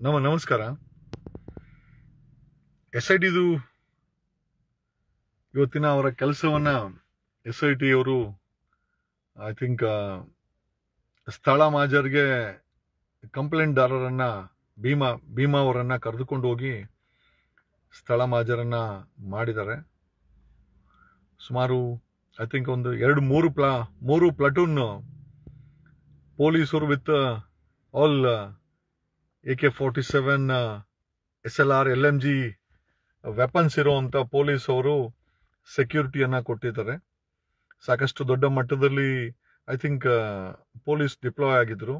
ನಮಸ್ಕಾರ. SITದು ಇವತ್ತಿನ ಅವರ ಕೆಲಸವನ್ನ SIT ಅವರು ಐ ಥಿಂಕ್ ಸ್ಥಳ ಮಾಜರ್ಗೆ ಕಂಪ್ಲೇಂಟ್ ದಾರರನ್ನ ಭೀಮಾ ಅವರನ್ನ ಕರೆದುಕೊಂಡು ಹೋಗಿ ಸ್ಥಳ ಮಾಜರನ್ನ ಮಾಡಿದ್ದಾರೆ. ಸುಮಾರು ಐ ಥಿಂಕ್ ಒಂದು 2-3 ಪ್ಲಾಟೂನ್ ಪೊಲೀಸರು with all AK-47 SLR LMG weapons ಇರುವಂತ ಪೊಲೀಸ್ ಅವರು ಸೆಕ್ಯೂರಿಟಿಯನ್ನ ಕೊಟ್ಟಿದ್ದಾರೆ. ಸಾಕಷ್ಟು ದೊಡ್ಡ ಮಟ್ಟದಲ್ಲಿ ಐ ಥಿಂಕ್ ಪೊಲೀಸ್ ಡಿಪ್ಲಾಯ್ ಆಗಿದ್ರು.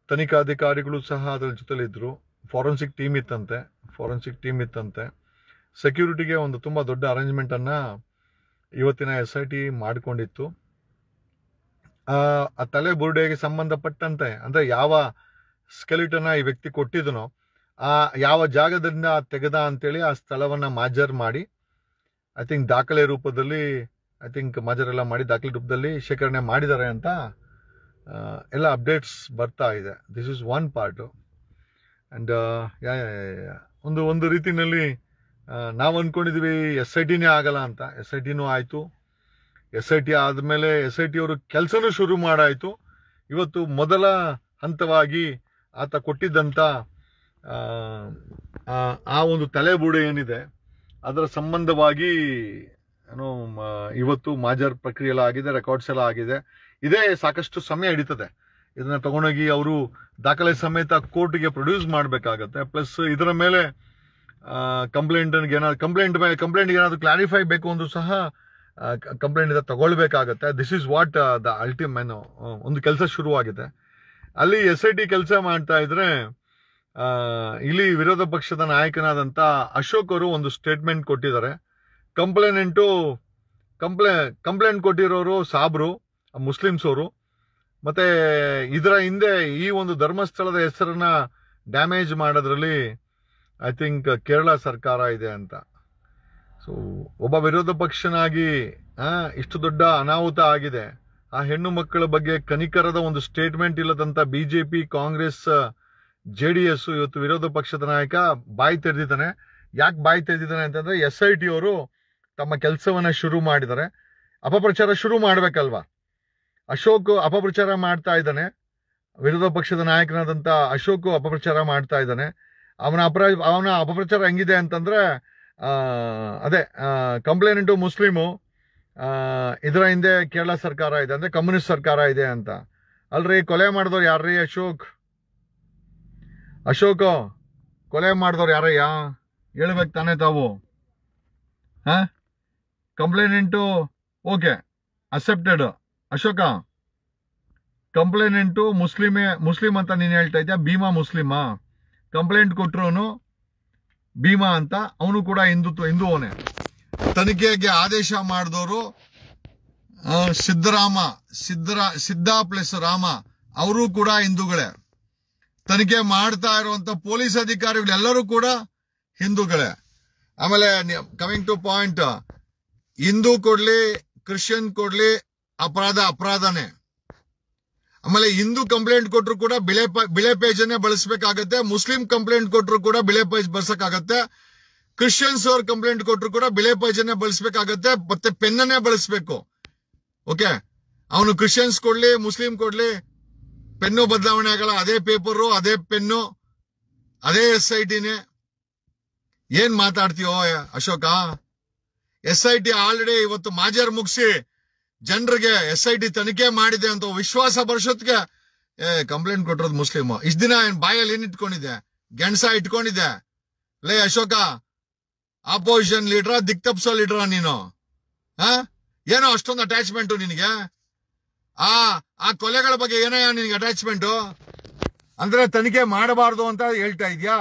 ತನಿಖಾಧಿಕಾರಿಗಳು ಸಹ ಅದರ ಜೊತೆಲಿದ್ರು. ಫಾರೆನ್ಸಿಕ್ ಟೀಮ್ ಇತ್ತಂತೆ. ಸೆಕ್ಯೂರಿಟಿಗೆ ಒಂದು ತುಂಬಾ ದೊಡ್ಡ ಅರೇಂಜ್ಮೆಂಟ್ ಅನ್ನ ಇವತ್ತಿನ SIT ಮಾಡಿಕೊಂಡಿತ್ತು. ಆ ತಲೆ ಬುರುಡೆಗೆ ಸಂಬಂಧಪಟ್ಟಂತೆ ಅಂದ್ರೆ ಯಾವ ಸ್ಕೆಲಿಟನ್ ಈ ವ್ಯಕ್ತಿ ಕೊಟ್ಟಿದನೋ ಆ ಯಾವ ಜಾಗದಿಂದ ತೆಗೆದ ಅಂತೇಳಿ ಆ ಸ್ಥಳವನ್ನ ಮಾಜರ್ ಮಾಡಿ ಐ ಥಿಂಕ್ ದಾಖಲೆ ರೂಪದಲ್ಲಿ ಮಾಜರ್ ಎಲ್ಲ ಮಾಡಿ ದಾಖಲೆ ರೂಪದಲ್ಲಿ ಶೇಖರಣೆ ಮಾಡಿದ್ದಾರೆ ಅಂತ ಎಲ್ಲ ಅಪ್ಡೇಟ್ಸ್ ಬರ್ತಾ ಇದೆ. This is one part. And ಒಂದು ರೀತಿನಲ್ಲಿ ನಾವು ಅನ್ಕೊಂಡಿದ್ವಿ SITನೇ ಆಗಲ್ಲ ಅಂತ. SITನೂ ಆಯ್ತು. SIT ಆದ್ಮೇಲೆ SIT ಅವರು ಕೆಲಸನೂ ಶುರು ಮಾಡಾಯ್ತು. ಇವತ್ತು ಮೊದಲ ಹಂತವಾಗಿ ಆತ ಕೊಟ್ಟಿದ್ದಂತ ಆ ಒಂದು ತಲೆಬುಡೆ ಏನಿದೆ ಅದರ ಸಂಬಂಧವಾಗಿ ಇವತ್ತು ಮಾಜರ್ ಪ್ರಕ್ರಿಯೆ ಎಲ್ಲ ಆಗಿದೆ, ರೆಕಾರ್ಡ್ಸ್ ಎಲ್ಲ ಆಗಿದೆ. ಇದೇ ಸಾಕಷ್ಟು ಸಮಯ ಹಿಡಿತದೆ. ಇದನ್ನ ತಗೊಂಡೋಗಿ ಅವರು ದಾಖಲೆ ಸಮೇತ ಕೋರ್ಟ್ಗೆ ಪ್ರೊಡ್ಯೂಸ್ ಮಾಡಬೇಕಾಗತ್ತೆ. ಪ್ಲಸ್ ಇದರ ಮೇಲೆ ಕಂಪ್ಲೇಂಟ್ ಏನಾದ್ರು ಕ್ಲಾರಿಫೈ ಬೇಕು ಅಂದ್ರೂ ಸಹ ಕಂಪ್ಲೇಂಟ್ ಇಂದ ತಗೊಳ್ಬೇಕಾಗತ್ತೆ. This is what the ultimate. ಒಂದು ಕೆಲಸ ಶುರುವಾಗಿದೆ. ಅಲ್ಲಿ SIT ಕೆಲಸ ಮಾಡ್ತಾ ಇದ್ರೆ ಇಲ್ಲಿ ವಿರೋಧ ಪಕ್ಷದ ನಾಯಕನಾದಂತ ಅಶೋಕ್ ಅವರು ಒಂದು ಸ್ಟೇಟ್ಮೆಂಟ್ ಕೊಟ್ಟಿದ್ದಾರೆ. ಕಂಪ್ಲೇಂಟ್ ಕೊಟ್ಟಿರೋರು ಸಾಬ್ರು, ಮುಸ್ಲಿಮ್ಸ್ ಅವರು. ಮತ್ತೆ ಇದರ ಹಿಂದೆ ಈ ಒಂದು ಧರ್ಮಸ್ಥಳದ ಹೆಸರನ್ನ ಡ್ಯಾಮೇಜ್ ಮಾಡೋದ್ರಲ್ಲಿ ಐ ಥಿಂಕ್ ಕೇರಳ ಸರ್ಕಾರ ಇದೆ ಅಂತ. ಸೊ ಒಬ್ಬ ವಿರೋಧ ಪಕ್ಷನಾಗಿ ಇಷ್ಟು ದೊಡ್ಡ ಅನಾಹುತ ಆಗಿದೆ. ಆ ಹೆಣ್ಣು ಮಕ್ಕಳ ಬಗ್ಗೆ ಕನಿಕರದ ಒಂದು ಸ್ಟೇಟ್ಮೆಂಟ್ ಇಲ್ಲದಂತ BJP, ಕಾಂಗ್ರೆಸ್, JDS ಇವತ್ತು ವಿರೋಧ ಪಕ್ಷದ ನಾಯಕ ಬಾಯಿ ತೆರೆದಿದ್ದಾನೆ. ಯಾಕೆ ಬಾಯಿ ತೆರೆದಿದ್ದಾನೆ ಅಂತಂದ್ರೆ SIT ಅವರು ತಮ್ಮ ಕೆಲಸವನ್ನ ಶುರು ಮಾಡಿದ್ದಾರೆ. ಅಪಪ್ರಚಾರ ಶುರು ಮಾಡ್ಬೇಕಲ್ವಾ. ಅಶೋಕ್ ಅಪಪ್ರಚಾರ ಮಾಡ್ತಾ ಇದ್ದಾನೆ. ವಿರೋಧ ಪಕ್ಷದ ನಾಯಕನಾದಂತ ಅಶೋಕ್ ಅಪಪ್ರಚಾರ ಮಾಡ್ತಾ ಇದ್ದಾನೆ. ಅವನ ಅಪಪ್ರಚಾರ ಹೆಂಗಿದೆ ಅಂತಂದ್ರೆ ಅದೇ ಕಂಪ್ಲೇಂಟು ಮುಸ್ಲಿಮು, ಇದರ ಹಿಂದೆ ಕೇರಳ ಸರ್ಕಾರ ಇದೆ ಅಂದ್ರೆ ಕಮ್ಯುನಿಸ್ಟ್ ಸರ್ಕಾರ ಇದೆ ಅಂತ. ಅಲ್ರಿ ಕೊಲೆ ಮಾಡಿದವ್ರು ಯಾರ್ರೀ? ಅಶೋಕ್ ಕೊಲೆ ಮಾಡಿದವ್ರು ಯಾರಯ್ಯ? ಹೇಳ್ಬೇಕು ತಾನೇ ತಾವು. Complaint okay accepted. Ashoka complaint Muslim ಅಂತ ನೀನ್ ಹೇಳ್ತಾ ಇದ್ಯಾ? ಭೀಮಾ ಮುಸ್ಲಿಮಾ? ಕಂಪ್ಲೇಂಟ್ ಕೊಟ್ರು ಭೀಮಾ ಅಂತ. ಅವನು ಕೂಡ ಹಿಂದೂವನೇ. ತನಿಖೆಗೆ ಆದೇಶ ಮಾಡಿದವರು ಸಿದ್ದ ಪ್ಲಸ್ ರಾಮ, ಅವರು ಕೂಡ ಹಿಂದೂಗಳೇ. ತನಿಖೆ ಮಾಡ್ತಾ ಇರುವಂತ ಪೊಲೀಸ್ ಅಧಿಕಾರಿಗಳು ಎಲ್ಲರೂ ಕೂಡ ಹಿಂದೂಗಳೇ. ಆಮೇಲೆ ಕಮಿಂಗ್ ಟು ಪಾಯಿಂಟ್, ಹಿಂದೂ ಕೊಡ್ಲಿ ಕ್ರಿಶ್ಚಿಯನ್ ಕೊಡ್ಲಿ ಅಪರಾಧನೇ. ಆಮೇಲೆ ಹಿಂದೂ ಕಂಪ್ಲೇಂಟ್ ಕೊಟ್ರು ಕೂಡ ಬಿಳೆ ಪೇಜನ್ನೇ ಬಳಸಬೇಕಾಗತ್ತೆ. ಮುಸ್ಲಿಂ ಕಂಪ್ಲೇಂಟ್ ಕೊಟ್ರು ಕೂಡ ಬಿಳೆ ಪೇಜ್ ಬಳಸಕ್ಕಾಗತ್ತೆ. ಕ್ರಿಶ್ಚಿಯನ್ಸ್ ಅವ್ರ ಕಂಪ್ಲೇಂಟ್ ಕೊಟ್ರು ಕೂಡ ಬಿಳೆ ಪೇಜನ್ನೇ ಬಳಸಬೇಕಾಗತ್ತೆ. ಮತ್ತೆ ಪೆನ್ನನ್ನೇ ಬಳಸಬೇಕು. ಓಕೆ, ಅವನು ಕ್ರಿಶ್ಚಿಯನ್ಸ್ ಕೊಡ್ಲಿ ಮುಸ್ಲಿಂ ಕೊಡ್ಲಿ ಪೆನ್ನು ಬದಲಾವಣೆ ಆಗಲ್ಲ. ಅದೇ ಪೇಪರು, ಅದೇ ಪೆನ್ನು, ಅದೇ SITನೇ. ಏನ್ ಮಾತಾಡ್ತೀಯೋ ಅಶೋಕ? SIT ಆಲ್ರೆಡಿ ಇವತ್ತು ಮಾಜರ್ ಮುಗಿಸಿ ಜನರಿಗೆ SIT ತನಿಖೆ ಮಾಡಿದೆ ಅಂತ ವಿಶ್ವಾಸ ಬರ್ಸೋದ್ಗೆ ಕಂಪ್ಲೇಂಟ್ ಕೊಟ್ಟಿರೋದು ಮುಸ್ಲಿಮ್. ಇಷ್ಟ ದಿನ ಏನ್ ಬಾಯಲ್ಲಿ ಏನ್ ಇಟ್ಕೊಂಡಿದ್ದೆ? ಗೆಣಸ ಇಟ್ಕೊಂಡಿದ್ದೆ? ಲೇ ಅಶೋಕ, ಆಪೋಸಿಷನ್ ಲೀಡ್ರ, ದಿಕ್ತಪ್ಸೋ ಲೀಡ್ರ ನೀನು? ಏನೋ ಅಷ್ಟೊಂದು ಅಟ್ಯಾಚ್ಮೆಂಟು ನಿನಗೆ? ಆ ಕೊಲೆಗಳ ಬಗ್ಗೆ ಏನಯ್ಯ ನಿನಗೆ ಅಟ್ಯಾಚ್ಮೆಂಟು? ಅಂದ್ರೆ ತನಿಖೆ ಮಾಡಬಾರ್ದು ಅಂತ ಹೇಳ್ತಾ ಇದ್ಯಾ?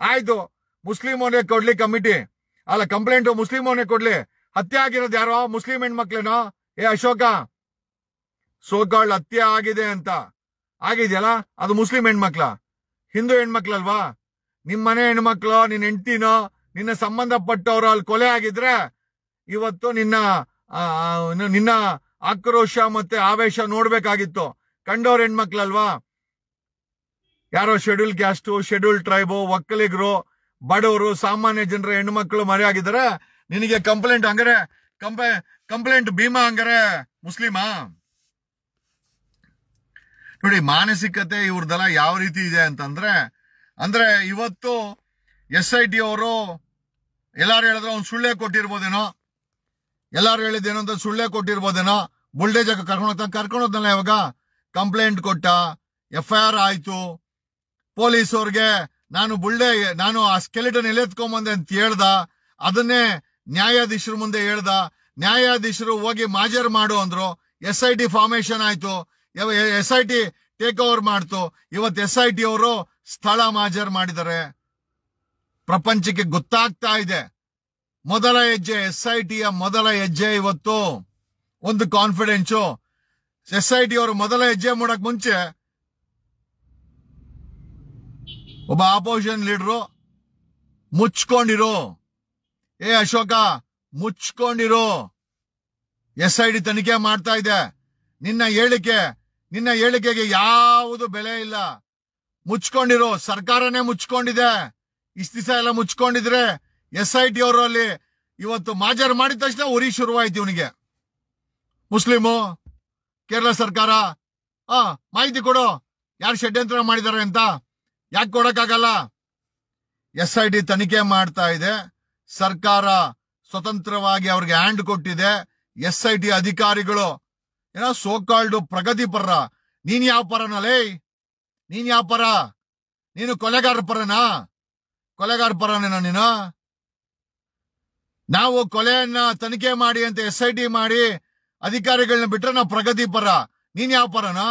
ಆಯ್ತು, ಮುಸ್ಲಿಂ ಅವನೇ ಕೊಡ್ಲಿ ಕಮಿಟಿ, ಅಲ್ಲ ಕಂಪ್ಲೇಂಟ್ ಮುಸ್ಲಿಂ ಅವನೇ ಕೊಡ್ಲಿ. ಹತ್ಯೆ ಆಗಿರೋದು ಯಾರೋ? ಮುಸ್ಲಿಂ ಹೆಣ್ಮಕ್ಳೇನೋ? ಅಶೋಕ, ಸೋಕಾಳ್ ಹತ್ಯೆ ಆಗಿದೆ ಅಂತ ಆಗಿದೆಯಲ್ಲ, ಅದು ಮುಸ್ಲಿಂ ಹೆಣ್ಮಕ್ಳ? ಹಿಂದೂ ಹೆಣ್ಮಕ್ಳಲ್ವಾ? ನಿಮ್ಮನೆ ಹೆಣ್ಮಕ್ಳು, ನಿನ್ನ ಹೆಂಡತಿನೋ, ನಿನ್ನ ಸಂಬಂಧಪಟ್ಟವ್ರು ಅಲ್ಲಿ ಕೊಲೆ ಆಗಿದ್ರೆ ಇವತ್ತು ನಿನ್ನ ಆಕ್ರೋಶ ಮತ್ತೆ ಆವೇಶ ನೋಡ್ಬೇಕಾಗಿತ್ತು. ಕಂಡವ್ರ ಹೆಣ್ಮಕ್ಳಲ್ವಾ? ಯಾರೋ ಶೆಡ್ಯೂಲ್ ಕ್ಯಾಸ್ಟು, ಶೆಡ್ಯೂಲ್ ಟ್ರೈಬು, ಒಕ್ಕಲಿಗರು, ಬಡವರು, ಸಾಮಾನ್ಯ ಜನರ ಹೆಣ್ಮಕ್ಳು ಮರೆಯಾಗಿದ್ದಾರೆ. ನಿನಗೆ ಕಂಪ್ಲೇಂಟ್ ಹಂಗಾರೆ ಕಂಪ್ಲೇಂಟ್ ಭೀಮಾ ಹಂಗಾರೆ ಮುಸ್ಲಿಮಾ? ನೋಡಿ, ಮಾನಸಿಕತೆ ಇವ್ರದೆಲ್ಲ ಯಾವ ರೀತಿ ಇದೆ ಅಂದ್ರೆ ಇವತ್ತು SIT ಅವರು ಎಲ್ಲಾರು ಹೇಳಿದ್ರೆ ಅವ್ನು ಸುಳ್ಳೇ ಕೊಟ್ಟಿರ್ಬೋದೇನೋ, ಎಲ್ಲಾರು ಹೇಳಿದ್ದೇನೋ ಅಂತ ಸುಳ್ಳೇ ಕೊಟ್ಟಿರ್ಬೋದೇನೋ. ಬುಲ್ಡೇಜ್ ಕರ್ಕೊಂಡೋದ್ನಲ್ಲ ಇವಾಗ. ಕಂಪ್ಲೇಂಟ್ ಕೊಟ್ಟ, FIR ಆಯ್ತು. ಪೊಲೀಸವ್ರಿಗೆ ನಾನು ಆ ಸ್ಕೆಲಿಟನ್ ಎಳೆತ್ಕೊಂಬಂದೆ ಅಂತ ಹೇಳ್ದ. ಅದನ್ನೇ ನ್ಯಾಯಾಧೀಶರ ಮುಂದೆ ಹೇಳ್ದ. ನ್ಯಾಯಾಧೀಶರು ಹೋಗಿ ಮಾಜರ್ ಮಾಡು ಅಂದ್ರು. SIT ಫಾರ್ಮೇಶನ್ ಆಯ್ತು. SIT ಟೇಕ್ ಓವರ್ ಮಾಡ್ತು. ಇವತ್ತು SIT ಅವರು ಸ್ಥಳ ಮಾಜರ್ ಮಾಡಿದ್ದಾರೆ. ಪ್ರಪಂಚಕ್ಕೆ ಗೊತ್ತಾಗ್ತಾ ಇದೆ. ಮೊದಲ ಹೆಜ್ಜೆ SITಯ ಮೊದಲ ಹೆಜ್ಜೆ ಇವತ್ತು ಒಂದು ಕಾನ್ಫಿಡೆನ್ಸು. SIT ಅವರು ಮೊದಲ ಹೆಜ್ಜೆ ಮಾಡಕ್ ಮುಂಚೆ ಒಬ್ಬ ಆಪೋಸಿಷನ್ ಲೀಡರು ಮುಚ್ಕೊಂಡಿರೋ, ಅಶೋಕ ಮುಚ್ಕೊಂಡಿರೋ, SIT ತನಿಖೆ ಮಾಡ್ತಾ ಇದೆ. ನಿನ್ನ ಹೇಳಿಕೆಗೆ ಯಾವುದು ಬೆಲೆ ಇಲ್ಲ. ಮುಚ್ಕೊಂಡಿರೋ, ಸರ್ಕಾರನೇ ಮುಚ್ಕೊಂಡಿದೆ. ಇಷ್ಟ ದಿವಸ ಎಲ್ಲ ಮುಚ್ಕೊಂಡಿದ್ರೆ SIT ಅವರು ಅಲ್ಲಿ ಇವತ್ತು ಮಾಜರ್ ಮಾಡಿದ ತಕ್ಷಣ ಉರಿ ಶುರುವಾಯ್ತು ಇವನಿಗೆ. ಮುಸ್ಲಿಮು ಕೇರಳ ಸರ್ಕಾರ ಮಾಹಿತಿ ಕೊಡು, ಯಾರು ಷಡ್ಯಂತ್ರ ಮಾಡಿದ್ದಾರೆ ಅಂತ. ಯಾಕೆ ಕೊಡಕ್ಕಾಗಲ್ಲ? SIT ತನಿಖೆ ಮಾಡ್ತಾ ಇದೆ. ಸರ್ಕಾರ ಸ್ವತಂತ್ರವಾಗಿ ಅವ್ರಿಗೆ ಹ್ಯಾಂಡ್ ಕೊಟ್ಟಿದೆ. SIT ಅಧಿಕಾರಿಗಳು ಏನೋ ಸೋಕಾಲ್ಡ್ ಪ್ರಗತಿಪರ. ನೀನ್ ಯಾವ ಪರನಲೇ? ನೀನ್ ಯಾವ ಪರ? ನೀನು ಕೊಲೆಗಾರ ಪರನಾ? ಕೊಲೆಗಾರ ಪರನೇನೋ ನೀನು? ನಾವು ಕೊಲೆಯನ್ನ ತನಿಖೆ ಮಾಡಿ ಅಂತ SIT ಮಾಡಿ ಅಧಿಕಾರಿಗಳನ್ನ ಬಿಟ್ರೆ ನಾವು ಪ್ರಗತಿ ಪರ. ನೀನ್ ಯಾವ ಪರನಾ?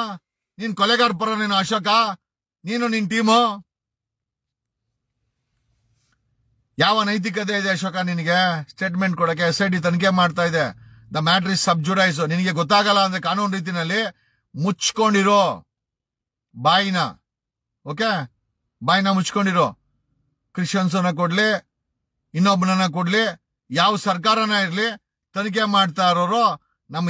ನೀನ್ ಕೊಲೆಗಾರ ಪರನೇನೋ ಅಶೋಕ? ನೀನು ನಿನ್ ಟೀಮು? ಯಾವ ನೈತಿಕತೆ ಇದೆ ಅಶೋಕ ನಿನಗೆ ಸ್ಟೇಟ್ಮೆಂಟ್ ಕೊಡಕ್ಕೆ? SIT ತನಿಖೆ ಮಾಡ್ತಾ ಇದೆ. ದ ಮ್ಯಾಟರ್ ಇಸ್ ಸಬ್ ಜುಡೈಸ್. ನಿನಗೆ ಗೊತ್ತಾಗಲ್ಲ ಅಂದ್ರೆ ಕಾನೂನು ರೀತಿನಲ್ಲಿ ಮುಚ್ಕೊಂಡಿರೋ ಬಾಯಿನ. ಓಕೆ, ಬಾಯಿನ ಮುಚ್ಕೊಂಡಿರೋ. ಕ್ರಿಶ್ಚಿಯನ್ಸನ್ನ ಕೊಡ್ಲಿ, ಇನ್ನೊಬ್ಬನನ್ನ ಕೊಡ್ಲಿ, ಯಾವ ಸರ್ಕಾರನ ಇರ್ಲಿ, ತನಿಖೆ ಮಾಡ್ತಾ ಇರೋರು ನಮ್ಮ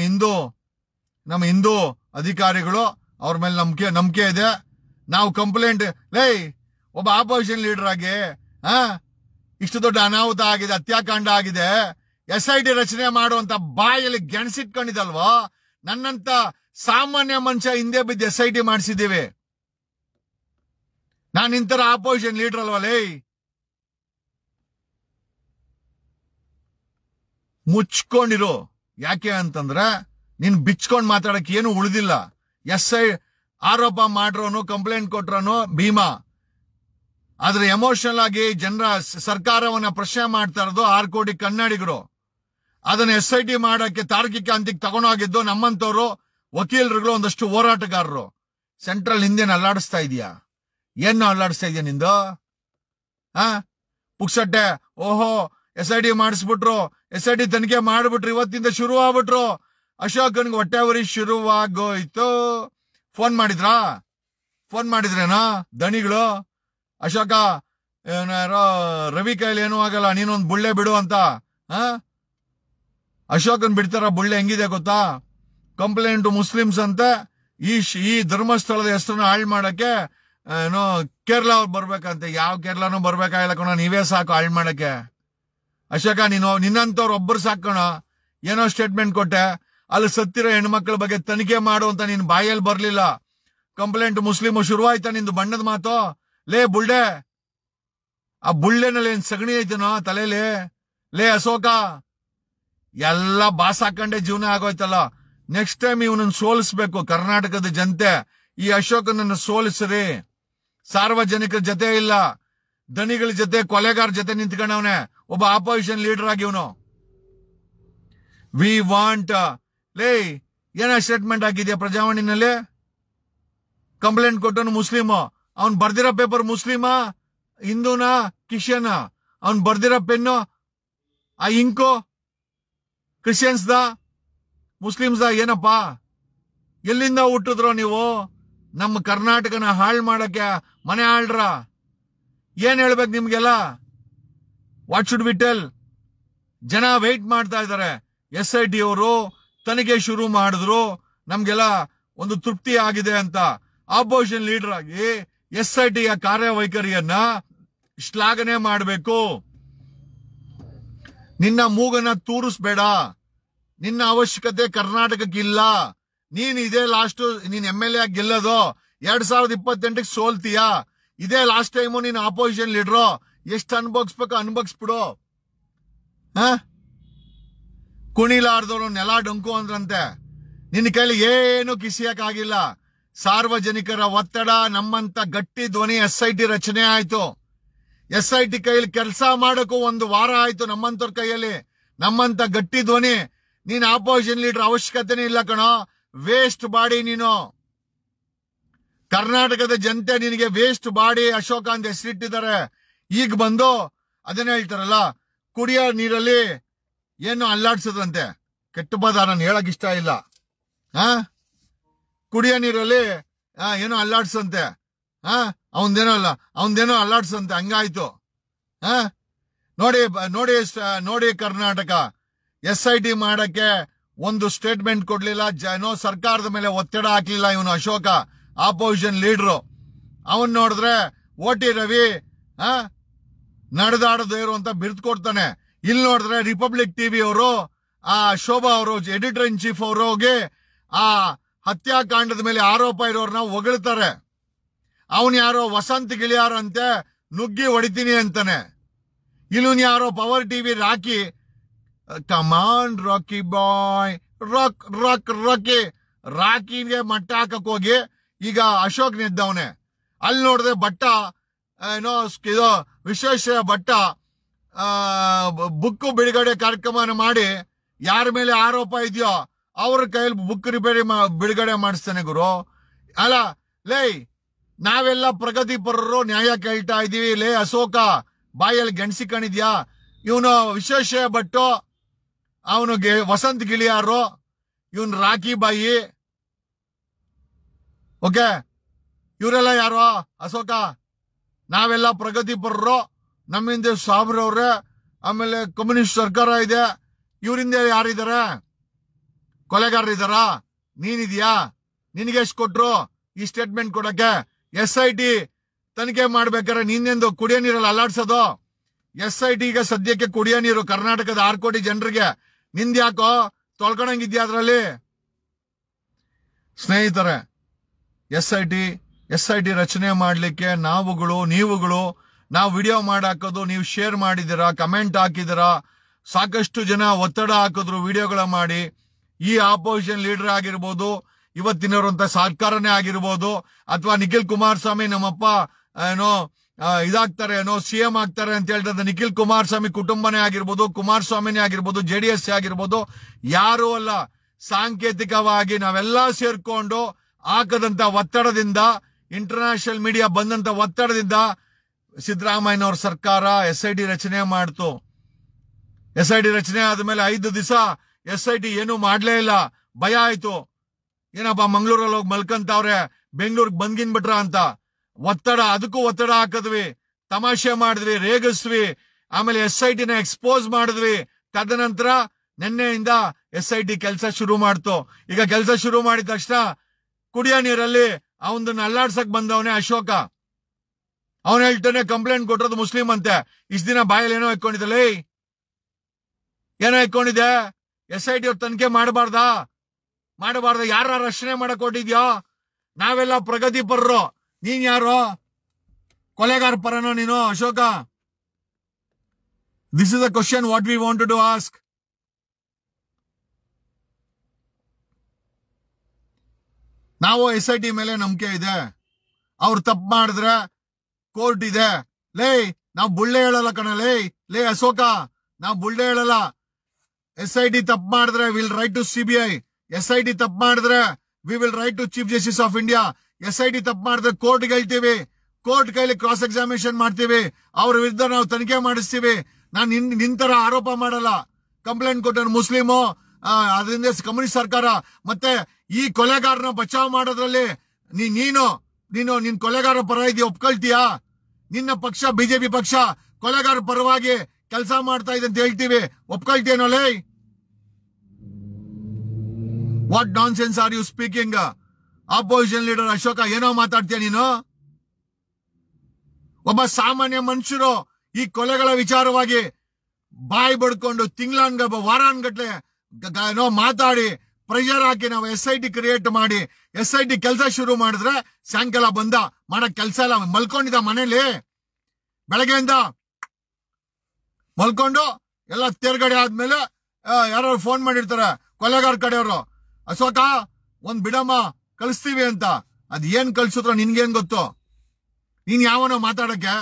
ಹಿಂದೂ ಅಧಿಕಾರಿಗಳು. ಅವ್ರ ಮೇಲೆ ನಂಬಿಕೆ ಇದೆ. ನಾವು ಕಂಪ್ಲೇಂಟ್ ಒಬ್ಬ ಆಪೋಸಿಷನ್ ಲೀಡರ್ ಆಗಿ ಇಷ್ಟು ದೊಡ್ಡ ಅನಾಹುತ ಆಗಿದೆ, ಹತ್ಯಾಕಾಂಡ ಆಗಿದೆ, SIT ರಚನೆ ಮಾಡುವಂತ ಬಾಯಲ್ಲಿ ಗೆಣಸಿಟ್ಕೊಂಡಿದಲ್ವೋ. ನನ್ನಂತ ಸಾಮಾನ್ಯ ಮನುಷ್ಯ ಹಿಂದೆ ಬಿದ್ದು SIT ಮಾಡಿಸಿದ್ದೀವಿ. ನಾನು ಇಂತರ ಆಪೋಸಿಷನ್ ಲೀಡರ್ ಅಲ್ವಲ್ಲೇ. ಮುಚ್ಕೊಂಡಿರೋ. ಯಾಕೆ ಅಂತಂದ್ರೆ ನೀನ್ ಬಿಚ್ಕೊಂಡ್ ಮಾತಾಡಕ್ಕೆ ಏನು ಉಳಿದಿಲ್ಲ. ಆರೋಪ ಮಾಡ್ರೋನು, ಕಂಪ್ಲೇಂಟ್ ಕೊಟ್ರನು ಭೀಮಾ. ಆದ್ರೆ ಎಮೋಷನಲ್ ಆಗಿ ಜನರ ಸರ್ಕಾರವನ್ನ ಪ್ರಶ್ನೆ ಮಾಡ್ತಾ ಇರೋದು 6 ಕೋಟಿ ಕನ್ನಡಿಗರು. ಅದನ್ನ SIT ಮಾಡಕ್ಕೆ ತಾರ್ಕಿಕ ಅಂತಿಗೆ ತಗೊಂಡೋಗಿದ್ದು ನಮ್ಮಂತವ್ರು, ವಕೀಲರುಗಳು, ಒಂದಷ್ಟು ಹೋರಾಟಗಾರರು. ಸೆಂಟ್ರಲ್ ಹಿಂದೇನು ಅಲ್ಲಾಡಿಸ್ತಾ ಇದೀಯಾ? ಏನು ಅಲ್ಲಾಡಿಸ್ತಾ ಇದೆಯಾ ನಿಂದು? ಪುಕ್ಸಟ್ಟೆ ಓಹೋ SIT ಮಾಡಿಸ್ಬಿಟ್ರು, SIT ತನಿಖೆ ಮಾಡ್ಬಿಟ್ರು, ಇವತ್ತಿಂದ ಶುರು ಆಗ್ಬಿಟ್ರು. ಅಶೋಕನ್ಗೆ ಹೊಟ್ಟೆ ಉರಿ ಶುರುವಾಗೋಯ್ತು. ಫೋನ್ ಮಾಡಿದ್ರೇನೋ ದಣಿಗಳು? ಅಶೋಕ ರವಿ ಕೈಲಿ ಏನೂ ಆಗಲ್ಲ, ನೀನೊಂದು ಬುಳ್ಳೆ ಬಿಡು ಅಂತ. ಅಶೋಕನ್ ಬಿಡ್ತಾರ? ಬುಳ್ಳೆ ಹೆಂಗಿದೆ ಗೊತ್ತಾ? ಕಂಪ್ಲೇಂಟ್ ಮುಸ್ಲಿಮ್ಸ್ ಅಂತ ಈ ಧರ್ಮಸ್ಥಳದ ಹೆಸರನ್ನ ಹಾಳು ಮಾಡಕ್ಕೆ ಏನೋ ಕೇರಳ ಅವ್ರು ಬರ್ಬೇಕಂತೆ. ಯಾವ ಕೇರಳನೂ ಬರ್ಬೇಕಾಗಿಲ್ಲ ಕಣ, ನೀವೇ ಸಾಕು ಹಾಳು ಮಾಡಕ್ಕೆ. ಅಶೋಕ ನಿನ್ನಂತವ್ರು ಒಬ್ಬರು ಸಾಕೋಣ. ಏನೋ ಸ್ಟೇಟ್ಮೆಂಟ್ ಕೊಟ್ಟೆ, ಅಲ್ಲಿ ಸತ್ತಿರೋ ಹೆಣ್ಮಕ್ಳ ಬಗ್ಗೆ ತನಿಖೆ ಮಾಡು ಅಂತ ನಿನ್ ಬಾಯಲ್ಲಿ ಬರ್ಲಿಲ್ಲ. ಕಂಪ್ಲೇಂಟ್ ಮುಸ್ಲಿಮು ಶುರುವಾಯ್ತಾ ನಿಂದು ಬಣ್ಣದ ಮಾತು? ಲೇ ಬುಳ್ಳೆ, ಆ ಬುಳ್ಳೆನಲ್ಲಿ ಏನ್ ಸಗಣಿ ಐತನೋ ತಲೆಯಲ್ಲಿ? ಲೇ ಅಶೋಕ, ಎಲ್ಲ ಬಾಸ್ ಹಾಕೊಂಡೆ ಜೀವನ ಆಗೋಯ್ತಲ್ಲ. ನೆಕ್ಸ್ಟ್ ಟೈಮ್ ಇವನನ್ನು ಸೋಲಿಸ್ಬೇಕು ಕರ್ನಾಟಕದ ಜನತೆ. ಈ ಅಶೋಕನನ್ನು ಸೋಲಿಸ್ರಿ. ಸಾರ್ವಜನಿಕರ ಜೊತೆ ಇಲ್ಲ, ದಣಿಗಳ ಜೊತೆ, ಕೊಲೆಗಾರ ಜೊತೆ ನಿಂತ್ಕೊಂಡವನೆ ಒಬ್ಬ ಆಪೋಸಿಷನ್ ಲೀಡರ್ ಆಗಿ ಇವನು. ವಿ ವಾಂಟ್ ಲೇ ಏನ ಸ್ಟೇಟ್ಮೆಂಟ್ ಹಾಕಿದ್ಯಾ ಪ್ರಜಾವಾಣಿನಲ್ಲಿ? ಕಂಪ್ಲೇಂಟ್ ಕೊಟ್ಟನು ಮುಸ್ಲಿಮು. ಅವ್ನ್ ಬರ್ದಿರೋ ಪೇಪರ್ ಮುಸ್ಲಿಮಾ, ಹಿಂದೂನಾ, ಕ್ರಿಶ್ಚಿಯನ್? ಅವ್ನ್ ಬರ್ದಿರೋ ಪೆನ್ನು, ಆ ಇಂಕು ಕ್ರಿಶ್ಚಿಯನ್ಸ್ದ, ಮುಸ್ಲಿಮ್ಸ್ದ? ಏನಪ್ಪಾ, ಎಲ್ಲಿಂದ ಹುಟ್ಟಿದ್ರೋ ನೀವು? ನಮ್ಮ ಕರ್ನಾಟಕನ ಹಾಳು ಮಾಡಕ್ಕೆ ಮನೆ ಆಳ್ರ. ಏನ್ ಹೇಳ್ಬೇಕು ನಿಮ್ಗೆಲ್ಲ? What should we tell? ಜನ ವೆಯ್ಟ್ ಮಾಡ್ತಾ ಇದ್ದಾರೆ. SIT ಅವರು ತನಿಖೆ ಶುರು ಮಾಡಿದ್ರು, ನಮ್ಗೆಲ್ಲ ಒಂದು ತೃಪ್ತಿ ಆಗಿದೆ ಅಂತ. ಆಪೋಸಿಷನ್ ಲೀಡರ್ ಆಗಿ SIT ಕಾರ್ಯವೈಖರಿಯನ್ನ ಶ್ಲಾಘನೆ ಮಾಡಬೇಕು. ನಿನ್ನ ಮೂಗನ್ನ ತೂರಿಸ್ಬೇಡ. ನಿನ್ನ ಅವಶ್ಯಕತೆ ಕರ್ನಾಟಕಕ್ಕಿಲ್ಲ. ನೀನ್ ಇದೇ ಲಾಸ್ಟ್ ನೀನ್ MLA ಆಗಿ ಗೆಲ್ಲೋದು. 2028ಕ್ಕೆ ಸೋಲ್ತೀಯ. ಇದೇ ಲಾಸ್ಟ್ ಟೈಮು ನೀನ್ ಆಪೋಸಿಷನ್ ಲೀಡ್ರು. ಎಷ್ಟು ಅನ್ಭೋಗಿಸ್ಬೇಕು ಅನ್ಭೋಗಿಸ್ಬಿಡು. ಕುಣಿಲಾರ್ದವ್ರು ನೆಲ ಡೊಂಕು ಅಂದ್ರಂತೆ. ನಿನ್ನ ಕೈಲಿ ಏನು ಕಿಸಿಯಕ್ಕಾಗಿಲ್ಲ. ಸಾರ್ವಜನಿಕರ ಒತ್ತಡ, ನಮ್ಮಂತ ಗಟ್ಟಿ ಧ್ವನಿ SIT ರಚನೆ ಆಯ್ತು. SIT ಕೈಯಲ್ಲಿ ಕೆಲಸ ಮಾಡೋಕ್ಕೂ 1 ವಾರ ಆಯ್ತು. ನಮ್ಮಂತವ್ರ ಕೈಯಲ್ಲಿ ನಮ್ಮಂತ ಗಟ್ಟಿ ಧ್ವನಿ. ನೀನ್ ಆಪೋಸಿಷನ್ ಲೀಡರ್ ಅವಶ್ಯಕತೆನೇ ಇಲ್ಲ ಕಣೋ. ವೇಸ್ಟ್ ಬಾಡಿ ನೀನು. ಕರ್ನಾಟಕದ ಜನತೆ ನಿನಗೆ ವೇಸ್ಟ್ ಬಾಡಿ ಅಶೋಕ ಅಂತ ಹೆಸರಿಟ್ಟಿದ್ದಾರೆ. ಈಗ ಬಂದು ಅದನ್ನ ಹೇಳ್ತಾರಲ್ಲ, ಕುಡಿಯೋ ನೀರಲ್ಲಿ ಏನು ಅಲ್ಲಾಡ್ಸದಂತೆ. ಕೆಟ್ಟ ಪದ ನಾನು ಹೇಳಕ್ ಇಷ್ಟ ಇಲ್ಲ. ಕುಡಿಯೋ ನೀರಲ್ಲಿ ಏನೋ ಅಲ್ಲಾಡ್ಸಂತೆ. ಅವನದೇನೋ ಅಲ್ಲಾಡ್ಸಂತೆ. ಹಂಗಾಯ್ತು. ನೋಡಿ ನೋಡಿ ನೋಡಿ ಕರ್ನಾಟಕ SIT ಮಾಡಕ್ಕೆ ಒಂದು ಸ್ಟೇಟ್ಮೆಂಟ್ ಕೊಡ್ಲಿಲ್ಲ. ಸರ್ಕಾರದ ಮೇಲೆ ಒತ್ತಡ ಹಾಕ್ಲಿಲ್ಲ ಇವನು ಅಶೋಕ, ಆಪೋಸಿಷನ್ ಲೀಡ್ರು. ಅವನ್ ನೋಡಿದ್ರೆ OT ರವಿ ನಡೆದಾಡದೇ ಇರು ಅಂತ ಬಿರ್ದು ಕೊಡ್ತಾನೆ. ಇಲ್ಲಿ ನೋಡಿದ್ರೆ ರಿಪಬ್ಲಿಕ್ ಟಿವಿ ಅವರು, ಆ ಶೋಭಾ ಅವರು, ಎಡಿಟರ್ ಇನ್ ಚೀಫ್ ಅವರು ಹೋಗಿ ಆ ಹತ್ಯಾಕಾಂಡದ ಮೇಲೆ ಆರೋಪ ಇರೋರ್ನ ಹೊಗಳ್ತಾರೆ. ಅವನ್ ಯಾರೋ ವಸಂತ್ ಗಿಳಿಯಾರಂತೆ ನುಗ್ಗಿ ಹೊಡಿತೀನಿ ಅಂತಾನೆ. ಇಲ್ಲೂನ್ ಯಾರೋ ಪವರ್ ಟಿವಿ ರಾಕಿ, ಕಮಾನ್ ರಾಕಿ ಬಾಯ್, ರಾಕಿಗೆ ಮಟ್ಟ ಹಾಕಕ್ ಹೋಗಿ ಈಗ ಅಶೋಕ್ ನಿದ್ದವನೆ. ಅಲ್ಲಿ ನೋಡಿದ್ರೆ ಭಟ್ಟ ಏನೋ ಇದು ವಿಶ್ವೇಶ್ವರ ಭಟ್ಟ ಬುಕ್ ಬಿಡುಗಡೆ ಕಾರ್ಯಕ್ರಮ ಮಾಡಿ ಯಾರ ಮೇಲೆ ಆರೋಪ ಇದೆಯೋ ಅವ್ರ ಕೈಯಲ್ಲಿ ಬುಕ್ ಬಿಡುಗಡೆ ಮಾಡಿಸ್ತಾನೆ ಗುರು. ಅಲ್ಲ ಲೇ, ನಾವೆಲ್ಲ ಪ್ರಗತಿಪರರು ನ್ಯಾಯ ಕೇಳ್ತಾ ಇದೀವಿ. ಲೇ ಅಶೋಕ, ಬಾಯಲ್ಲಿ ಗೆಣಸಿಕೊಂಡಿದ್ಯಾ? ಇವನು ವಿಶ್ವೇಶ್ವರ ಭಟ್ಟು, ಅವನಿಗೆ ವಸಂತ್ ಗಿಳಿಯಾರು, ಇವನ್ ರಾಕಿ ಬಾಯಿ. ಓಕೆ, ಇವರೆಲ್ಲ ಯಾರು? ಅಶೋಕ, ನಾವೆಲ್ಲ ಪ್ರಗತಿಪರರು, ನಮ್ಮಿಂದ ಸಾಬ್ರವ್ರೆ, ಆಮೇಲೆ ಕಮ್ಯುನಿಸ್ಟ್ ಸರ್ಕಾರ ಇದೆ. ಇವರಿಂದ ಯಾರಿದ್ದಾರೆ? ಕೊಲೆಗಾರರಿದ್ದಾರ? ನೀನಿದ್ಯಾ? ನಿನಗೆ ಎಷ್ಟು ಕೊಟ್ರು ಈ ಸ್ಟೇಟ್ಮೆಂಟ್ ಕೊಡಕ್ಕೆ? SIT ತನಿಖೆ ಮಾಡ್ಬೇಕಾರೆ ನೀನೆಂದು ಕುಡಿಯೋ ನೀರಲ್ಲಿ ಅಲ್ಲಾಡ್ಸೋದು? SIT ಈಗ ಸದ್ಯಕ್ಕೆ ಕುಡಿಯೋ ನೀರು ಕರ್ನಾಟಕದ 6 ಕೋಟಿ ಜನರಿಗೆ. ನಿಂದ್ಯಾಕೋ ತೊಳ್ಕೊಂಡಂಗಿದ್ಯಾ ಅದ್ರಲ್ಲಿ? ಸ್ನೇಹಿತರೆ, SIT ರಚನೆ ಮಾಡ್ಲಿಕ್ಕೆ ನೀವುಗಳು ನಾವು ವಿಡಿಯೋ ಮಾಡಾಕೋದು, ನೀವು ಶೇರ್ ಮಾಡಿದಿರಾ, ಕಮೆಂಟ್ ಹಾಕಿದಿರಾ, ಸಾಕಷ್ಟು ಜನ ಒತ್ತಡ ಹಾಕಿದ್ರು ವಿಡಿಯೋಗಳ ಮಾಡಿ. ಈ ಆಪೋಸಿಷನ್ ಲೀಡರ್ ಆಗಿರ್ಬೋದು, ಇವತ್ತಿನವರಂತ ಸರ್ಕಾರನೇ ಆಗಿರ್ಬೋದು, ಅಥವಾ ನಿಖಿಲ್ ಕುಮಾರಸ್ವಾಮಿ ನಮ್ಮಪ್ಪ ಏನೋ ಇದಾಗ್ತಾರೆ, ಏನೋ CM ಆಗ್ತಾರೆ ಅಂತ ಹೇಳ್ತದ ನಿಖಿಲ್ ಕುಮಾರಸ್ವಾಮಿ ಕುಟುಂಬನೇ ಆಗಿರ್ಬೋದು, ಕುಮಾರಸ್ವಾಮಿನೇ ಆಗಿರ್ಬೋದು, JDS ಆಗಿರ್ಬೋದು, ಯಾರೂ ಅಲ್ಲ. ಸಾಂಕೇತಿಕವಾಗಿ ನಾವೆಲ್ಲ ಸೇರ್ಕೊಂಡು ಹಾಕದಂತ ಒತ್ತಡದಿಂದ, ಇಂಟರ್ನ್ಯಾಷನಲ್ ಮೀಡಿಯಾ ಬಂದಂತ ಒತ್ತಡದಿಂದ ಸಿದ್ದರಾಮಯ್ಯನವ್ರ ಸರ್ಕಾರ SIT ರಚನೆ ಮಾಡ್ತು. SIT ರಚನೆ ಆದ್ಮೇಲೆ 5 ದಿವಸ SIT ಏನು ಮಾಡ್ಲೇ ಇಲ್ಲ. ಭಯ ಆಯ್ತು, ಏನಪ್ಪ ಮಂಗಳೂರಲ್ಲಿ ಹೋಗಿ ಮಲ್ಕಂತವ್ರೆ, ಬೆಂಗಳೂರಿಗೆ ಬಂದ್ಗಿನ್ಬಿಟ್ರ ಅಂತ. ಅದಕ್ಕೂ ಒತ್ತಡ ಹಾಕಿದ್ವಿ, ತಮಾಷೆ ಮಾಡಿದ್ವಿ, ರೇಗಿಸ್ವಿ. ಆಮೇಲೆ SIT ನ ಎಕ್ಸ್ಪೋಸ್ ಮಾಡಿದ್ವಿ. ತದನಂತರ ನಿನ್ನೆಯಿಂದ SIT ಕೆಲಸ ಶುರು ಮಾಡ್ತು. ಈಗ ಕೆಲಸ ಶುರು ಮಾಡಿದ ತಕ್ಷಣ ಕುಡಿಯೋ ನೀರಲ್ಲಿ ಅವನನ್ನ ಅಲ್ಲಾಡ್ಸಕ್ ಬಂದವನೇ ಅಶೋಕ. ಅವನು ಹೇಳ್ತಾನೆ ಕಂಪ್ಲೇಂಟ್ ಕೊಟ್ಟಿರೋದು ಮುಸ್ಲಿಂ ಅಂತೆ. ಇಷ್ಟ ದಿನ ಬಾಯಲ್ಲಿ ಏನೋ ಇಟ್ಕೊಂಡಿದ್ದಲ್ಲ, ಏನೋ ಇಟ್ಕೊಂಡಿದ್ದೆ. SIT ಅವ್ರ ತನಿಖೆ ಮಾಡಬಾರ್ದ? ಯಾರ ರಕ್ಷಣೆ ಮಾಡಕ್ ಕೊಟ್ಟಿದ್ಯೋ? ನಾವೆಲ್ಲ ಪ್ರಗತಿಪರರು, ನೀನ್ ಯಾರೋ? ಕೊಲೆಗಾರ ಪರನೋ ನೀನು Ashoka? This is the question what we want to ask. ನಾವು SIT ಮೇಲೆ ನಂಬಿಕೆ ಇದೆ. ಅವ್ರು ತಪ್ಪು ಮಾಡಿದ್ರೆ ಕೋರ್ಟ್ ಇದೆ. ಲೇ, ನಾವು ಬುಳ್ಳೆ ಹೇಳಲ್ಲ ಕಣ. ಲೇ ಅಶೋಕ, ನಾವು ಬುಳ್ಳೆ ಹೇಳಲ್ಲ. SIT ತಪ್ಪು ಮಾಡಿದ್ರೆ will write to CBI. SIT ತಪ್ಪು ಮಾಡಿದ್ರೆ we will write to chief justice of India. SIT ತಪ್ಪು ಮಾಡಿದ್ರೆ ಕೋರ್ಟ್ಗೆ ಹೇಳ್ತೀವಿ. ಕೋರ್ಟ್ ಕೈಲಿ ಕ್ರಾಸ್ ಎಕ್ಸಾಮಿನೇಷನ್ ಮಾಡ್ತೀವಿ. ಅವ್ರ ವಿರುದ್ಧ ನಾವು ತನಿಖೆ ಮಾಡಿಸ್ತೀವಿ. ನಾನು ನಿಂತರ ಆರೋಪ ಮಾಡಲ್ಲ. ಕಂಪ್ಲೇಂಟ್ ಕೊಟ್ಟನು ಮುಸ್ಲಿಮು, ಅದರಿಂದ ಕಮ್ಯುನಿಸ್ಟ್ ಸರ್ಕಾರ. ಮತ್ತೆ ಈ ಕೊಲೆಗಾರನ ಬಚಾವ್ ಮಾಡೋದ್ರಲ್ಲಿ ನಿನ್ ಕೊಲೆಗಾರ ಪರ ಇದೆಯಾ? ಒಪ್ಕೊಳ್ತೀಯಾ? ನಿನ್ನ ಪಕ್ಷ ಬಿಜೆಪಿ ಪಕ್ಷ ಕೊಲೆಗಾರ ಪರವಾಗಿ ಕೆಲಸ ಮಾಡ್ತಾ ಇದೆ ಅಂತ ಹೇಳ್ತೀವಿ, ಒಪ್ಕೊಳ್ತೀಯನೋ? ಲೇ, what nonsense are you speaking? Opposition leader Ashoka, ಏನೋ ಮಾತಾಡ್ತೀಯ ನೀನು? ಒಬ್ಬ ಸಾಮಾನ್ಯ ಮನುಷ್ಯರು ಈ ಕೊಲೆಗಳ ವಿಚಾರವಾಗಿ ಬಾಯಿ ಬಡ್ಕೊಂಡು ವಾರಾನ್ಗಟ್ಲೆ ಮಾತಾಡಿ ಪ್ರೆಷರ್ ಹಾಕಿ ನಾವು SIT ಕ್ರಿಯೇಟ್ ಮಾಡಿ SIT ಕೆಲಸ ಶುರು ಮಾಡಿದ್ರೆ ಸಾಯಂಕಾಲ ಬಂದ ಮಾಡಕ್ ಕೆಲಸ ಇಲ್ಲ, ಮಲ್ಕೊಂಡಿದ್ದ ಮನೇಲಿ ಬೆಳಗ್ಗೆಯಿಂದ ಮಲ್ಕೊಂಡು ಎಲ್ಲ ತೇರ್ಗಡೆ ಆದ್ಮೇಲೆ ಯಾರು ಫೋನ್ ಮಾಡಿರ್ತಾರೆ ಕೊಲೆಗಾರ ಕಡೆಯವರು, ಅಶೋಕ ಒಂದ್ ಬಿಡಮ್ಮ ಕಳಿಸ್ತೀವಿ ಅಂತ. ಅದ್ ಏನ್ ಕಳ್ಸಿದ್ರು ನಿನ್ಗೇನ್ ಗೊತ್ತು? ನೀನ್ ಯಾವನೋ ಮಾತಾಡಕ್ಕೆ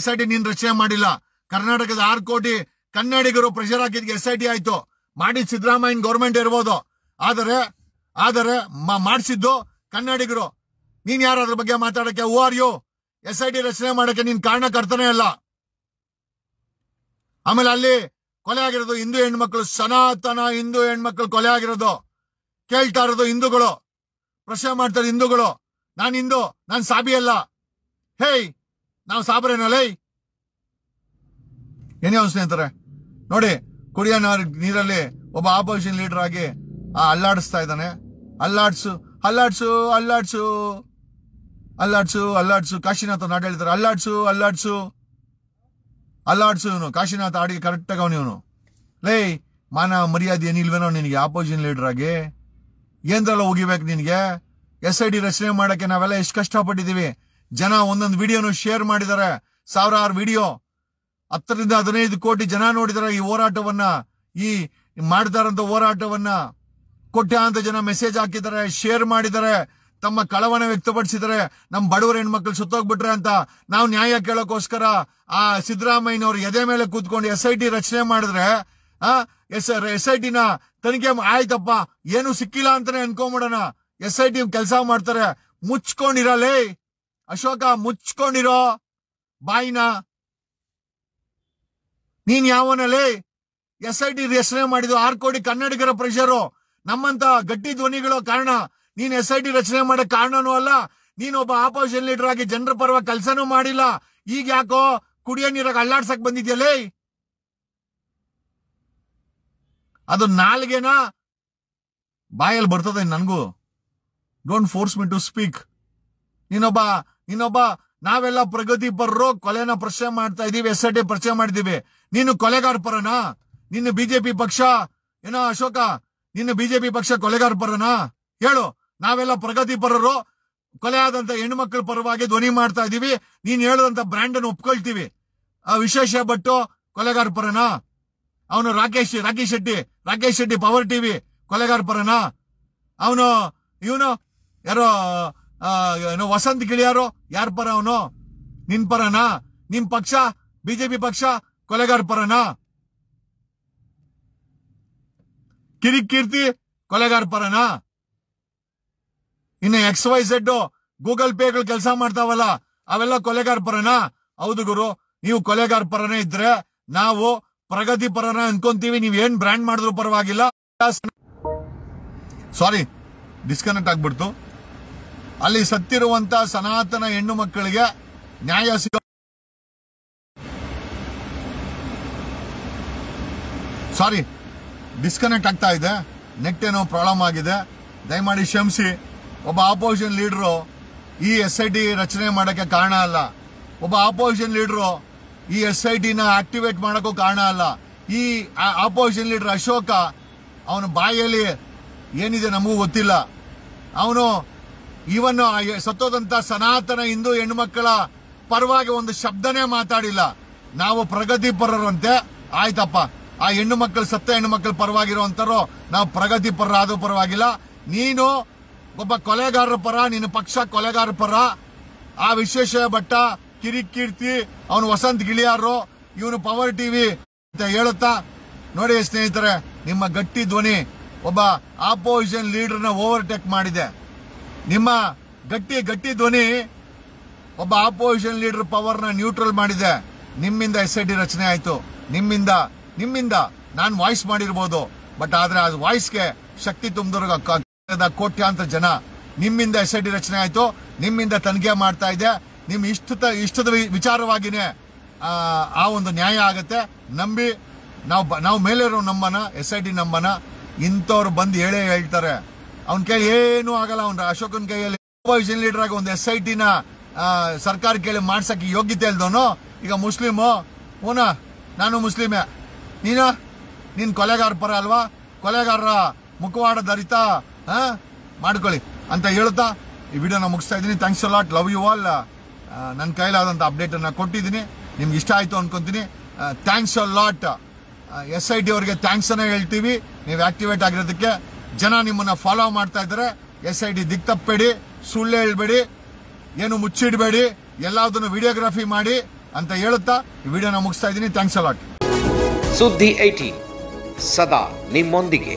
SIT ನೀನ್ ರಚನೆ ಮಾಡಿಲ್ಲ. ಕರ್ನಾಟಕದ 6 ಕೋಟಿ ಕನ್ನಡಿಗರು ಪ್ರೆಷರ್ ಹಾಕಿದ್ಗೆ SIT ಆಯ್ತು. ಮಾಡಿದ್ ಸಿದ್ದರಾಮಯ್ಯನ ಗೌರ್ಮೆಂಟ್ ಇರ್ಬೋದು, ಆದರೆ ಮಾಡಿಸಿದ್ದು ಕನ್ನಡಿಗರು. ನೀನ್ ಯಾರು ಅದ್ರ ಬಗ್ಗೆ ಮಾತಾಡಕ್ಕೆ? Who are you? SIT ರಚನೆ ಮಾಡಕ್ಕೆ ನೀನ್ ಕಾರಣಕರ್ತನೇ ಅಲ್ಲ. ಆಮೇಲೆ ಅಲ್ಲಿ ಕೊಲೆ ಆಗಿರೋದು ಹಿಂದೂ ಹೆಣ್ಮಕ್ಳು, ಸನಾತನ ಹಿಂದೂ ಹೆಣ್ಮಕ್ಳು ಕೊಲೆ ಆಗಿರೋದು. ಕೇಳ್ತಾ ಇರೋದು ಹಿಂದೂಗಳು, ಪ್ರಶ್ನೆ ಮಾಡ್ತಾರೆ ಹಿಂದೂಗಳು. ನಾನ್ ಹಿಂದೂ, ನಾನ್ ಸಾಬಿ ಅಲ್ಲ. ಹೇಯ್, ನಾವು ಸಾಬ್ರೇನಲ್ಲೇ? ಏನೇ ಸ್ನೇಹಿತರೆ ನೋಡಿ, ಕುಡಿಯೋ ನೀರಲ್ಲಿ ಒಬ್ಬ ಆಪೋಸಿಷನ್ ಲೀಡರ್ ಆಗಿ ಅಲ್ಲಾಡಿಸ್ತಾ ಇದ್ದಾನೆ. ಅಲ್ಲಾಡ್ಸು ಅಲ್ಲಾಡ್ಸು ಅಲ್ಲಾಡ್ಸು ಅಲ್ಲಾಡ್ಸು ಅಲ್ಲಾಡ್ಸು ಕಾಶಿನಾಥ್ ನಾಡು ಹೇಳ್ತಾರೆ. ಅಲ್ಲಾಡ್ಸು ಅಲ್ಲಾಡ್ಸು ಅಲ್ಲಾಡ್ಸು. ಇವನು ಕಾಶಿನಾಥ್ ಆಡಿಗೆ ಕರೆಕ್ಟ್ ಆಗ ಇವನು. ಲೇ, ಮಾನ ಮರ್ಯಾದೆ ಏನಿಲ್ವೇನೋ ನಿನಗೆ? ಆಪೋಸಿಷನ್ ಲೀಡರ್ ಆಗಿ ಏನ್ದ್ರಲ್ಲ ಹೋಗಿಬೇಕು ನಿನಗೆ? SIT ರಚನೆ ಮಾಡಕ್ಕೆ ನಾವೆಲ್ಲ ಎಷ್ಟು ಕಷ್ಟಪಟ್ಟಿದೀವಿ. ಜನ ಒಂದೊಂದು ವಿಡಿಯೋನು ಶೇರ್ ಮಾಡಿದ್ದಾರೆ, ಸಾವಿರಾರು ವಿಡಿಯೋ, 10 ರಿಂದ 15 ಕೋಟಿ ಜನ ನೋಡಿದಾರೆ ಈ ಹೋರಾಟವನ್ನ, ಈ ಮಾಡ್ತಾರಂತ ಹೋರಾಟವನ್ನ. ಕೋಟ್ಯಾಂತ ಜನ ಮೆಸೇಜ್ ಹಾಕಿದ್ದಾರೆ, ಶೇರ್ ಮಾಡಿದ್ದಾರೆ, ತಮ್ಮ ಕಳವಳ ವ್ಯಕ್ತಪಡಿಸಿದ್ದಾರೆ. ನಮ್ಮ ಬಡವರ ಹೆಣ್ಮಕ್ಳು ಸುತ್ತೋಗ್ಬಿಟ್ರೆ ಅಂತ ನಾವು ನ್ಯಾಯ ಕೇಳೋಕೋಸ್ಕರ ಆ ಸಿದ್ದರಾಮಯ್ಯನವ್ರು ಎದೆ ಮೇಲೆ ಕೂತ್ಕೊಂಡು SIT ರಚನೆ ಮಾಡಿದ್ರೆ SIT ನ ತನಿಖೆ ಆಯ್ತಪ್ಪ, ಏನು ಸಿಕ್ಕಿಲ್ಲ ಅಂತಾನೆ ಅನ್ಕೊಂಬಿಡೋಣ. SIT ಕೆಲಸ ಮಾಡ್ತಾರೆ. ಮುಚ್ಕೊಂಡಿರಲೇ ಅಶೋಕ, ಮುಚ್ಕೊಂಡಿರೋ ಬಾಯಿನ. ನೀನ್ ಯಾವನಲ್ಲಿ SIT ರಚನೆ ಮಾಡಿದ್ದು? 6 ಕೋಟಿ ಕನ್ನಡಿಗರ ಪ್ರೆಷರು, ನಮ್ಮಂತ ಗಟ್ಟಿ ಧ್ವನಿಗಳು ಕಾರಣ. ನೀನ್ SIT ರಚನೆ ಮಾಡಕ್ ಕಾರಣನೂ ಅಲ್ಲ. ನೀನೊಬ್ಬ ಆಪೋಸಿಷನ್ ಲೀಡರ್ ಆಗಿ ಜನರ ಪರವಾಗಿ ಕೆಲಸನೂ ಮಾಡಿಲ್ಲ. ಈಗ ಯಾಕೋ ಕುಡಿಯೋ ನೀರಾಗ ಅಲ್ಲಾಡ್ಸಕ್ ಬಂದಿದ್ಯಲ್ಲೇ? ಅದು ನಾಲ್ಗೆನಾ ಬಾಯಲ್ಲಿ ಬರ್ತದೆ ನನ್ಗೂ. Don't force me to speak. ನೀನೊಬ್ಬ ನಾವೆಲ್ಲ ಪ್ರಗತಿ ಪರರು ಕೊಲೆನ ಪ್ರಶ್ನೆ ಮಾಡ್ತಾ ಇದೀವಿ, SIT ಪ್ರಶ್ನೆ ಮಾಡಿದೀವಿ. ನೀನು ಕೊಲೆಗಾರ ಪರನಾ? ನಿನ್ನ ಬಿಜೆಪಿ ಪಕ್ಷ ಏನೋ ಅಶೋಕ, ನಿನ್ನ ಬಿಜೆಪಿ ಪಕ್ಷ ಕೊಲೆಗಾರ ಪರನಾ? ಹೇಳು. ನಾವೆಲ್ಲ ಪ್ರಗತಿ ಪರರು, ಕೊಲೆ ಆದಂತ ಹೆಣ್ಮಕ್ಳ ಪರವಾಗಿ ಧ್ವನಿ ಮಾಡ್ತಾ ಇದೀವಿ. ನೀನ್ ಹೇಳದಂತ ಬ್ರ್ಯಾಂಡ್ ಅನ್ನು ಒಪ್ಕೊಳ್ತೀವಿ. ವಿಶೇಷ ಭಟ್ಟು ಕೊಲೆಗಾರ ಪರನಾ? ಅವನು ರಾಕೇಶ್ ಶೆಟ್ಟಿ ಪವರ್ ಟಿವಿ ಕೊಲೆಗಾರ ಪರನಾ? ಅವನು ಇವನು ಯಾರೋ ವಸಂತ್ ಗಿಳಿಯಾರು ಯಾರ ಪರ? ಅವನು ನಿನ್ ಪರನಾ? ನಿಮ್ ಪಕ್ಷ ಬಿಜೆಪಿ ಪಕ್ಷ ಕೊಲೆಗಾರ ಪರನಾ? ಕಿರಿಕೀರ್ತಿ ಕೊಲೆಗಾರ ಪರನಾ? ಇನ್ನು XYZ ಗೂಗಲ್ ಪೇಗಳು ಕೆಲಸ ಮಾಡ್ತಾವಲ್ಲ, ಅವೆಲ್ಲ ಕೊಲೆಗಾರ ಪರನಾ? ಹೌದು ಗುರು, ನೀವು ಕೊಲೆಗಾರ ಪರನೇ ಇದ್ರೆ ನಾವು ಪ್ರಗತಿ ಪರನ ಅನ್ಕೊಂತೀವಿ. ನೀವೇನ್ ಬ್ರ್ಯಾಂಡ್ ಮಾಡಿದ್ರು ಪರವಾಗಿಲ್ಲ. ಸಾರಿ, ಡಿಸ್ಕನೆಕ್ಟ್ ಆಗ್ಬಿಡ್ತು. ಅಲ್ಲಿ ಸತ್ತಿರುವಂತ ಸನಾತನ ಹೆಣ್ಣು ಮಕ್ಕಳಿಗೆ ನ್ಯಾಯ ಸಿಗ ಸಾರಿ ಡಿಸ್ಕನೆಕ್ಟ್ ಆಗ್ತಾ ಇದೆ. ನೆಟ್ ಏನೋ ಪ್ರಾಬ್ಲಮ್ ಆಗಿದೆ, ದಯಮಾಡಿ ಕ್ಷಮಿಸಿ. ಒಬ್ಬ ಆಪೋಸಿಷನ್ ಲೀಡರು ಈ SIT ರಚನೆ ಮಾಡಕ್ಕೆ ಕಾರಣ ಅಲ್ಲ. ಒಬ್ಬ ಆಪೋಸಿಷನ್ ಲೀಡರು ಈ SIT ನ ಆಕ್ಟಿವೇಟ್ ಮಾಡಕ್ಕೂ ಕಾರಣ ಅಲ್ಲ. ಈ ಆಪೋಸಿಷನ್ ಲೀಡರ್ ಅಶೋಕ, ಅವನ ಬಾಯಲ್ಲಿ ಏನಿದೆ ನಮಗೂ ಗೊತ್ತಿಲ್ಲ. ಅವನು ಇವನು ಸತ್ತೋದಂತ ಸನಾತನ ಹಿಂದೂ ಹೆಣ್ಮಕ್ಕಳ ಪರವಾಗಿ ಒಂದು ಶಬ್ದನೇ ಮಾತಾಡಿಲ್ಲ. ನಾವು ಪ್ರಗತಿ ಪರರಂತೆ, ಆಯ್ತಪ್ಪ, ಆ ಹೆಣ್ಣು ಮಕ್ಕಳು ಸತ್ತ ಹೆಣ್ಣು ಮಕ್ಕಳ ಪರವಾಗಿರುವಂತರು ನಾವು ಪ್ರಗತಿ ಪರ ಆದ್ರೂ ಪರವಾಗಿಲ್ಲ. ನೀನು ಒಬ್ಬ ಕೊಲೆಗಾರರ ಪರ, ನಿನ್ನ ಪಕ್ಷ ಕೊಲೆಗಾರ ಪರ. ಆ ವಿಶೇಷ ಭಟ್ಟ, ಕಿರಿಕೀರ್ತಿ, ಅವನು ವಸಂತ್ ಗಿಳಿಯಾರು, ಇವನು ಪವರ್ ಟಿವಿ ಅಂತ ಹೇಳುತ್ತಾ. ನೋಡಿ ಸ್ನೇಹಿತರೆ, ನಿಮ್ಮ ಗಟ್ಟಿ ಧ್ವನಿ ಒಬ್ಬ ಆಪೋಸಿಷನ್ ಲೀಡರ್ನ ಓವರ್ಟೇಕ್ ಮಾಡಿದೆ. ನಿಮ್ಮ ಗಟ್ಟಿ ಧ್ವನಿ ಒಬ್ಬ ಆಪೋಸಿಷನ್ ಲೀಡರ್ ಪವರ್ನ ನ್ಯೂಟ್ರಲ್ ಮಾಡಿದೆ. ನಿಮ್ಮಿಂದ SIT ರಚನೆ ಆಯ್ತು. ನಿಮ್ಮಿಂದ ನಾನು ವಾಯ್ಸ್ ಮಾಡಿರ್ಬೋದು, ಬಟ್ ಆದ್ರೆ ಆ ವಾಯ್ಸ್ಗೆ ಶಕ್ತಿ ತುಂಬಿದ ಕೋಟ್ಯಾಂತರ ಜನ. ನಿಮ್ಮಿಂದ SIT ರಚನೆ ಆಯ್ತು, ನಿಮ್ಮಿಂದ ತನಿಖೆ ಮಾಡ್ತಾ ಇದೆ. ನಿಮ್ ಇಷ್ಟದ ವಿಚಾರವಾಗಿನೇ ಆ ಒಂದು ನ್ಯಾಯ ಆಗತ್ತೆ. ನಂಬಿ ನಾವು ಮೇಲೆ ಇರೋ ನಂಬನ, SIT ನಂಬನ. ಇಂಥವ್ರು ಬಂದು ಹೇಳ್ತಾರೆ ಅವನ ಕೈ ಏನೂ ಆಗಲ್ಲ. ಅವ್ನ ಅಶೋಕನ್ ಕೈಯಲ್ಲಿ ಆಪೋಸಿಷನ್ ಲೀಡರ್ ಆಗಿ ಒಂದು SIT ನ ಸರ್ಕಾರ ಕೇಳಿ ಮಾಡ್ಸಕ್ಕೆ ಯೋಗ್ಯತೆ ಇಲ್ದವನು ಈಗ ಮುಸ್ಲಿಮು ಹೂನಾ ನಾನು ಮುಸ್ಲಿಮೇ ನೀನು ಕೊಲೆಗಾರ ಪರ ಅಲ್ವಾ, ಕೊಲೆಗಾರರ ಮುಖವಾಡ ಧರಿತಾ ಮಾಡ್ಕೊಳ್ಳಿ ಅಂತ ಹೇಳ್ತಾ ಈ ವಿಡಿಯೋನ ಮುಗಿಸ್ತಾ ಇದ್ದೀನಿ. Thanks a lot, love you all. ನನ್ನ ಕೈಲಾದಂಥ ಅಪ್ಡೇಟನ್ನು ಕೊಟ್ಟಿದ್ದೀನಿ, ನಿಮ್ಗೆ ಇಷ್ಟ ಆಯಿತು ಅನ್ಕೊಂತೀನಿ. Thanks a lot. SIT ಅವ್ರಿಗೆ ಥ್ಯಾಂಕ್ಸ್ ಅನ್ನ ಹೇಳ್ತೀವಿ, ನೀವು ಆಕ್ಟಿವೇಟ್ ಆಗಿರೋದಕ್ಕೆ. ಜನ ನಿಮ್ಮನ್ನ ಫಾಲೋ ಮಾಡ್ತಾ ಇದ್ದಾರೆ. SIT ದಿಕ್ ತಪ್ಪಬೇಡಿ, ಸುಳ್ಳು ಹೇಳ್ಬೇಡಿ, ಏನು ಮುಚ್ಚಿಡಬೇಡಿ, ಎಲ್ಲದನ್ನು ವಿಡಿಯೋಗ್ರಫಿ ಮಾಡಿ ಅಂತ ಹೇಳುತ್ತಾ ಈ ವಿಡಿಯೋನ ಮುಗಿಸ್ತಾ ಇದ್ದೀನಿ. Thanks a lot. ಸುದ್ದಿ 18 ಸದಾ ನಿಮ್ಮೊಂದಿಗೆ.